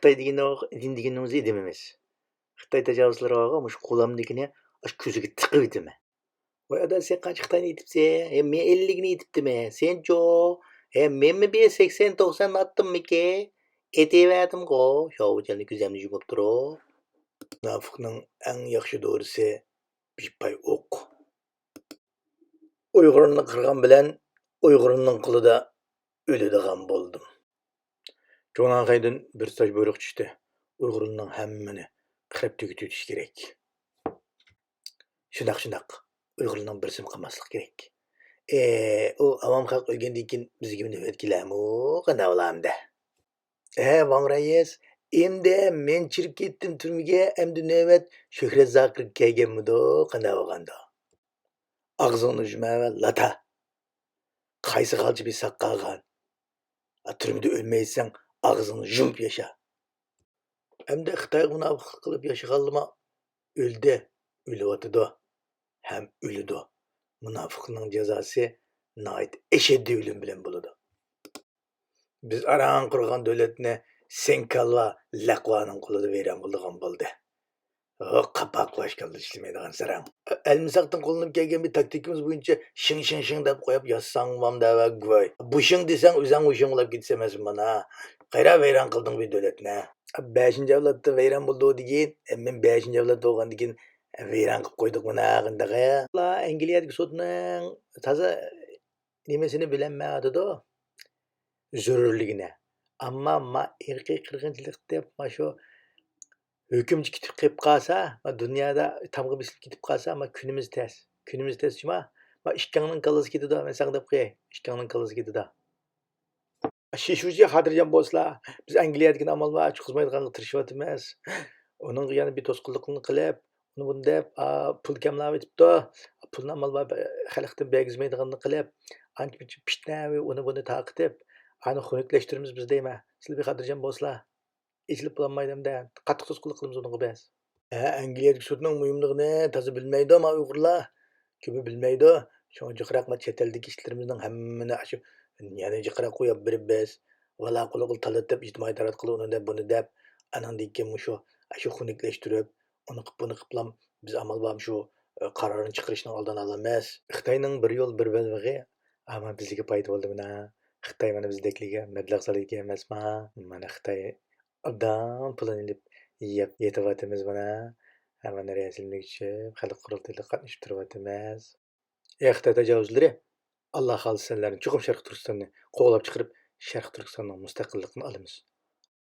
Xitoy din degan o'zi idim emas. Xitoy tajovuzlariga mush qo'limnikini ash ko'ziga tiqib itaman. Voy ada sen qancha Xitoyni yetibsen? Men 50 ni yetibdiman. Sencho? Menmi bir 80-90 attimikin? Eteverdim-ku. Shovuchalni ko'zimni yumib turib. Munofiqning eng yaxshi dorisi bipay o'q. Uyg'urni qirgan bilan Uyg'urning qo'lida o'ladigan bo'ldim. Cho'naqaydan bir soch buyruq tushdi. Uyg'urning hammani qirib tugutish kerak. Shundoq. Uyg'urning birsim qilmaslik kerak. O avam xalq o'lgandan keyin bizga navbat kelarmi? Qanday bo'lamdi? Van Reyes, endi men chirib ketdim turmaga, endi navbat Shuhrat Zokir kelganmidi? Qanday bo'lganda? Og'zingni yuma lata. Qaysi qalchi bir saqqalgan? Turmada o'lmaysan, og'zingni yumib yasha. Endi Xitoy munofiqlik qilib yashaganlarma o'ldi, o'lyotidi, ham o'lidi. Munofiqning jazosi nihoyat eshaddiy o'lim bilan bo'ladi. Biz aran qurgan davlatni Senkalva Laqvaning qo'lida vayron bo'lgan bo'ldi. Qapoq boshqalda ishlamaydigan sarang. Almisaqdan qo'llanib kelgan bir taktikimiz bo'yicha shing deb qo'yib yossang mamda va go'y. Bushing desang o'zing ushing'lab ketsa emas mana. Qayra vayron qilding bir davlatni. 5-avlodda vayron bo'ldi degan, men 5-avlod bo'lgandan keyin vayron qilib qo'ydik mana qandaqa. Angliyadagi sudning toza nimasini bilanmaydi-da. Zarurligini. Ammo ma irqiy qirg'inchilik deb shu hukmchi ketib qolib qolsa, dunyoda tamg'i bisilib ketib qolsa, kunimiz tez. Kunimiz tez chima? Ikkangning kallasi ketadi, men senga deb qo'yay. Ikkangning kallasi ketadi. Shishuvchi xotirjam bo'lsizlar. Biz Angliyadagi amal va chiqizmaydiganga tirishyapmiz. Uning yana bir to'sqinlikni qilib, uni bunda pul kamlab etibdi. Pulni amal va xalqdan begizmaydiganni qilib, ancha pitna uni buni taqitib, ani xunuklashtiramiz biz deyman. Sizlar bir xotirjam bo'lsizlar. Echilib bo'lmaydimda. Qattiq to'sqinlik qilamiz unga biz. Angliyadagi sudning muhimligini toza bilmaydi ama Uyg'urlar. Ko'pi bilmaydi. Shunga jiqroq chet eldagi ishlarimizning hammani shu yana jiqroq qo'yib berib biz vala qo'l talatib ijtimoiy tarqat qilib uni deb buni deb anandan keyin shu xunuklashtirib uni buni qilib biz amal bam shu qarorni chiqarishning oldini olamiz. Xitoyning bir yo'l bir belg'i ama bizga foyda bo'ldi mana. Xitoy mana bizdekliga mablag' solayotgan emasmi? Mana Xitoy odam pulini ilib yetyapmiz mana. Mana rasullik tushib, xalq qurultayida qatnashib turyapmiz. Xitoy tajovuzlari Alloh xohlasa sizlarni chuqur Sharq Turkistonni qo'g'lab chiqarib, Sharq Turkistonning mustaqilligini olamiz.